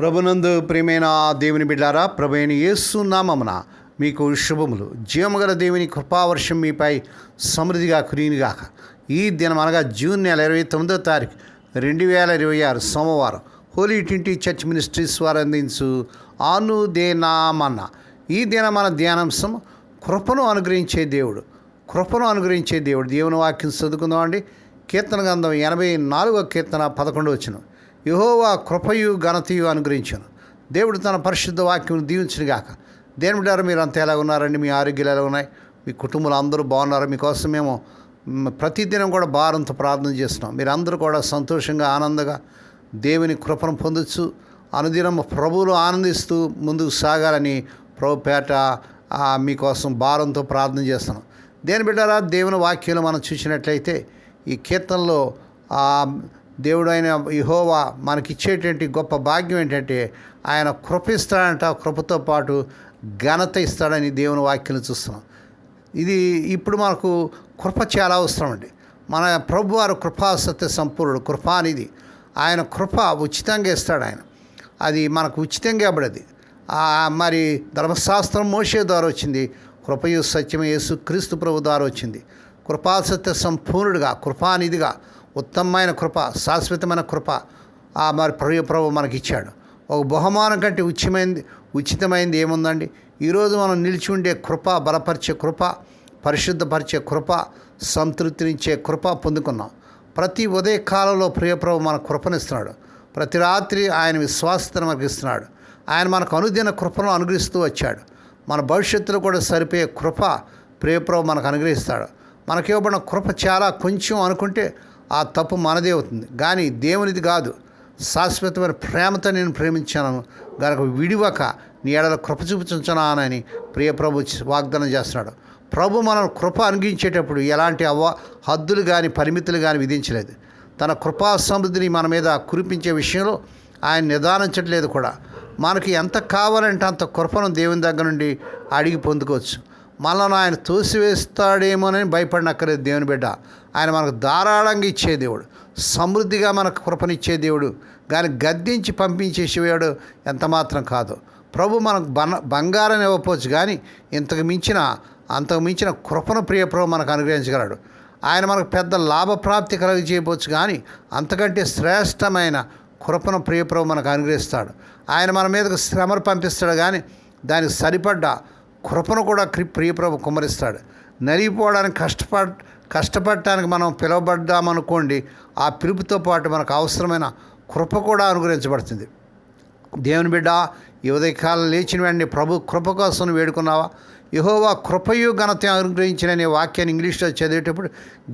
ప్రభునందు ప్రియమైన దేవుని బిడ్డారా, ప్రభు అయిన యేసు నామమున మీకు శుభములు. జీవముగల దేవుని కృపావర్షం మీపై సమృద్ధిగా కురియునుగాక. ఈ దినం అనగా జూన్ నెల 29వ తారీఖు 2026 సోమవారం హోలీ ట్రింటీ చర్చ్ మినిస్ట్రీస్ వారు అందించు అనుదేనామన్న. ఈ దిన మన ధ్యానాంశం కృపను అనుగ్రహించే దేవుడు. కృపను అనుగ్రహించే దేవుడు. దేవుని వాక్యం చదువుకుందామండి. కీర్తన గ్రంథం 84వ కీర్తన 11వ వచనం. యెహోవా కృపయు ఘనతయు అనుగ్రహించును. దేవుడు తన పరిశుద్ధ వాక్యం దీవించునుగాక. దేని బిడ్డారు, మీరు అంతా ఎలా ఉన్నారండి? మీ ఆరోగ్యాలు ఎలా ఉన్నాయి? మీ కుటుంబాలు అందరూ బాగున్నారు? మీకోసం మేము ప్రతిదినం కూడా భారంతో ప్రార్థన చేస్తున్నాం. మీరందరూ కూడా సంతోషంగా ఆనందంగా దేవుని కృపను పొందొచ్చు. అనుదినం ప్రభువులు ఆనందిస్తూ ముందుకు సాగాలని ప్రభు పేట మీకోసం భారంతో ప్రార్థన చేస్తున్నాం. దేని బిడ్డారా, దేవుని వాక్యాలు మనం చూసినట్లయితే ఈ కీర్తనలో దేవుడు అయిన యెహోవా మనకిచ్చేటువంటి గొప్ప భాగ్యం ఏంటంటే ఆయన కృప ఇస్తాడంట. కృపతో పాటు ఘనత ఇస్తాడని దేవుని వాక్యం చూస్తున్నాం. ఇది ఇప్పుడు మనకు కృప చాలా అవసరం అండి. మన ప్రభు వారు కృపా సత్య సంపూర్ణుడు, కృపానిది. ఆయన కృప ఉచితంగా ఇస్తాడు. ఆయన అది మనకు ఉచితంగా ఇవ్వబడది. మరి ధర్మశాస్త్రం మోషే ద్వారా వచ్చింది. కృపయు సత్యం యేసు క్రీస్తు ప్రభు ద్వారా వచ్చింది. కృపాసత్య సంపూర్ణుడిగా, కృపానిధిగా, ఉత్తమమైన కృప, శాశ్వతమైన కృప మరి ప్రభు మనకి ఇచ్చాడు. ఒక బహుమానం కంటే ఉచితమైంది ఏముందండి? ఈరోజు మనం నిలిచి ఉండే కృప, బలపరిచే కృప, పరిశుద్ధపరిచే కృప, సంతృప్తినిచ్చే కృప పొందుకున్నాం. ప్రతి ఉదయకాలంలో ప్రభు మన కృపనిస్తున్నాడు. ప్రతి రాత్రి ఆయన విశ్వాసతను మనకు ఇస్తున్నాడు. ఆయన మనకు అనుదిన కృపను అనుగ్రహిస్తూ వచ్చాడు. మన భవిష్యత్తులో కూడా సరిపోయే కృప ప్రభు మనకు అనుగ్రహిస్తాడు. మనకి ఇవ్వబడిన కృప చాలా కొంచెం అనుకుంటే ఆ తప్పు మనదే అవుతుంది, కానీ దేవునిది కాదు. శాశ్వతమైన ప్రేమతో నేను ప్రేమించాను గనక విడివక నీ ఎడల కృప చూపించున్నానని ప్రభు వాగ్దానం చేస్తున్నాడు. ప్రభు మనం కృప అనుగ్రహించేటప్పుడు ఎలాంటి హద్దులు కానీ పరిమితులు కానీ విధించలేదు. తన కృపా సమృద్ధిని మన మీద కురిపించే విషయంలో ఆయన నిదానించట్లేదు కూడా. మనకి ఎంత కావాలంటే అంత కృపను దేవుని దగ్గర నుండి అడిగి పొందుకోవచ్చు. మనల్ని ఆయన తోసివేస్తాడేమోనని భయపడినక్కర్లేదు దేవుని బిడ్డ. ఆయన మనకు ధారాళంగా ఇచ్చే దేవుడు, సమృద్ధిగా మనకు కృపనిచ్చే దేవుడు, కానీ గద్దించి పంపించేసేవాడు ఎంత మాత్రం కాదు. ప్రభు మనకు బంగారం ఇవ్వకపోవచ్చు, కానీ అంతకు మించిన కృపను ప్రభు మనకు అనుగ్రహించగలడు. ఆయన మనకు పెద్ద లాభప్రాప్తి చేయవచ్చు, కానీ అంతకంటే శ్రేష్టమైన కృపను ప్రభు మనకు అనుగ్రహిస్తాడు. ఆయన మన మీదకు శ్రమను పంపిస్తాడు, కానీ దానికి సరిపడ్డ కృపను కూడా ప్రభు కుమ్మరిస్తాడు. నలిగిపోవడానికి కష్టపడటానికి మనం పిలువబడ్డామనుకోండి, ఆ పిలుపుతో పాటు మనకు అవసరమైన కృప కూడా అనుగ్రహించబడుతుంది. దేవుని బిడ్డ, ఈ ఉదయకాలం లేచిన వెంటనే ప్రభు కృప కోసం వేడుకున్నావా? యెహోవా కృపయు ఘనత అనుగ్రహించిన వాక్యాన్ని ఇంగ్లీష్లో చదివేటప్పుడు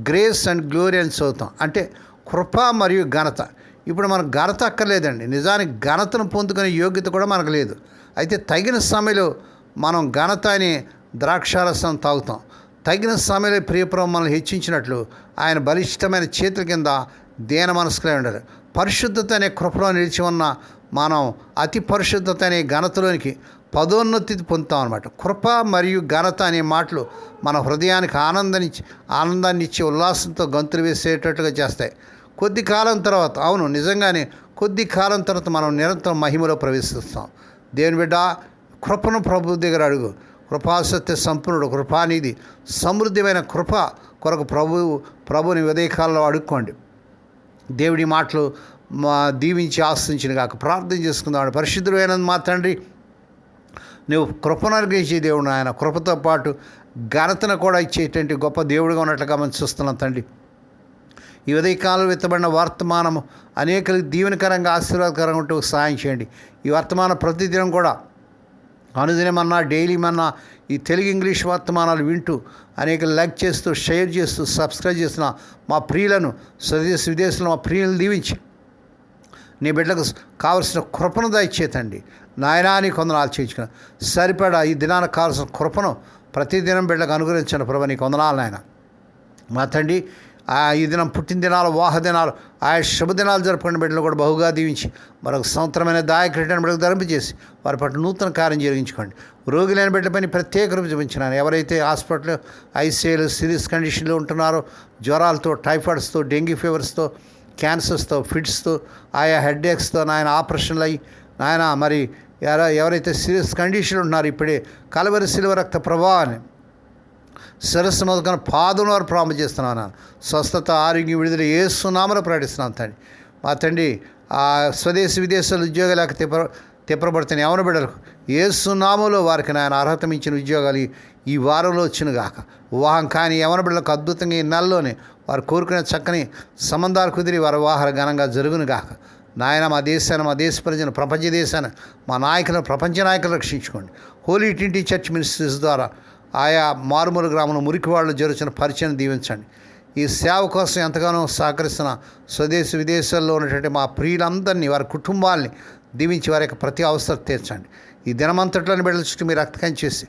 గ్రేస్ అండ్ గ్లోరీ అని చదువుతాం. అంటే కృప మరియు ఘనత. ఇప్పుడు మనకు ఘనత అక్కర్లేదండి. నిజానికి ఘనతను పొందుకునే యోగ్యత కూడా మనకు లేదు. అయితే తగిన సమయంలో మనం ఘనత అనే ద్రాక్షారసం తాగుతాం. తగిన సమయంలో ప్రభు మనల్ని హెచ్చించినట్లు ఆయన బలిష్టమైన చేతుల కింద దీన మనస్కులై ఉండాలి. పరిశుద్ధత అనే కృపలో నిలిచి ఉన్న మనం అతి పరిశుద్ధత అనే ఘనతలోనికి పదోన్నతి పొందుతాం అన్నమాట. కృప మరియు ఘనత అనే మాటలు మన హృదయానికి ఆనందాన్ని ఇచ్చి ఉల్లాసంతో గంతులు వేసేటట్టుగా చేస్తాయి. కొద్ది కాలం తర్వాత, అవును నిజంగానే కొద్ది కాలం తర్వాత మనం నిరంతరం మహిమలో ప్రవేశిస్తాం. దేవుని బిడ్డ, కృపను ప్రభు దగ్గర అడుగు. కృపాసత్య సంపూర్ణుడు, కృపానిధి, సమృద్ధిమైన కృప కొరకు ప్రభుని ఉదయకాలంలో అడుక్కోండి. దేవుడి మాటలు దీవించి ఆశించిన కాక ప్రార్థన చేసుకుందాం. పరిశుద్ధుడు అయిన మా తండ్రి, నువ్వు కృపను అనుగ్రహించే దేవుడు. ఆయన కృపతో పాటు ఘనతను కూడా ఇచ్చేటువంటి గొప్ప దేవుడిగా ఉన్నట్లుగా మనం చూస్తున్నాం తండ్రి. ఈ ఉదయకాలంలో విత్తబడిన వర్తమానము అనేకలకు దీవెనకరంగా ఆశీర్వాదకరంగా ఉంటూ సహాయం చేయండి. ఈ వర్తమానం ప్రతిదినం కూడా అనుదినమన్నా డైలీ మన్నా ఈ తెలుగు ఇంగ్లీష్ వర్తమానాలు వింటూ అనేక లైక్ చేస్తూ, షేర్ చేస్తూ, సబ్స్క్రైబ్ చేస్తున్న మా ప్రియులను, స్వదేశ విదేశంలో మా ప్రియులను దీవించి నీ బిడ్డలకు కావలసిన కృపను దయచేతండి. నాయనా నీ కొందనాలు చేయించుకుని సరిపడా ఈ దినానికి కావాల్సిన కృపను ప్రతిదినం బిడ్డలకు అనుగ్రహించండి ప్రభు. నీ కొందనాలు నాయన. మా తండ్రి, ఈ దినం పుట్టిన దినాలు, వాహ దినాలు, ఆయా శుభదినాలు జరుపుకున్న బిడ్డలు కూడా బహుగా దీవించి మరొక సంవత్సరమైన దాయకరిటైన బిడ్డకు ధరింపజేసి వారి పట్ల నూతన కార్యం జరిగించుకోండి. రోగి లేని బిడ్డపైన ప్రత్యేక రూపు చూపించినాను. ఎవరైతే హాస్పిటల్ ఐసీయూలు సీరియస్ కండిషన్లో ఉంటున్నారో, జ్వరాలతో, టైఫాయిడ్స్తో, డెంగ్యూ ఫీవర్స్తో, క్యాన్సర్స్తో, ఫిట్స్తో, ఆయా హెడ్ఏక్స్తో నాయన ఆపరేషన్లు అయ్యి నాయన మరి ఎవరైతే సీరియస్ కండిషన్ ఉన్నారో ఇప్పుడే కలవరి శిలువ రక్త ప్రభావాన్ని శిరస్సు మొదలుకొని పాదం వారు ప్రారంభం చేస్తున్నాను నాన్న. స్వస్థత ఆరోగ్యం విడుదల యేసునామములో ప్రకటిస్తున్నాను తండ్రి. మా తండ్రి ఆ స్వదేశీ విదేశాల ఉద్యోగాలకు తిప్పబడుతున్న యవన బిడ్డలకు యేసునామములో వారికి నాయన అర్హత మించిన ఉద్యోగాలు ఈ వారంలో వచ్చినగాక. వివాహం కానీ యవన బిడ్డలకు అద్భుతంగా ఈ నెలలోనే వారు కోరుకునే చక్కని సంబంధాలు కుదిరి వారి వివాహాలు ఘనంగా జరుగునుగాక. నాయన మా దేశాన్ని, మా దేశ ప్రజలను, ప్రపంచ దేశాన్ని, మా నాయకులను, ప్రపంచ నాయకులను రక్షించుకోండి. హోలీ ట్రింటీ చర్చ్ మినిస్ట్రీస్ ద్వారా ఆయా మారుమూల గ్రామంలో మురికి వాళ్ళు జరుగుతున్న పరిచయం దీవించండి. ఈ సేవ కోసం ఎంతగానో సహకరిస్తున్న స్వదేశీ విదేశాల్లో ఉన్నటువంటి మా ప్రియులందరినీ, వారి కుటుంబాలని దీవించి వారి యొక్క ప్రతి అవసరం తీర్చండి. ఈ దినమంతట్లోని బిడ్డల చుట్టూ మీరు రక్తకం చేసి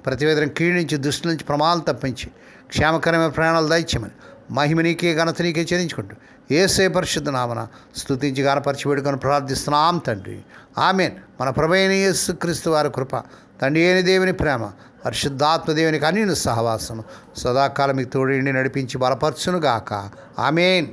ప్రతివేదన కీడు నుంచి, దుష్టి నుంచి, ప్రమాదాలు తప్పించి క్షేమకరమైన ప్రయాణాలు దయచేయమని మహిమ నీకే, ఘనత నీకే చెల్లించుకుంటూ యేసే పరిశుద్ధ నామన స్తుతించి గణపరిచి వేడుకొని ప్రార్థిస్తున్నాం తండ్రి. ఆమేన్. మన ప్రభువైన యేసుక్రీస్తు వారి కృప, తండ్రి అయిన దేవుని ప్రేమ, పరిశుద్ధాత్మ దేవునికి అన్యుని సహవాసము సదాకాలం మీకు తోడి నడిపించి బలపరచునుగాక. ఆమేన్.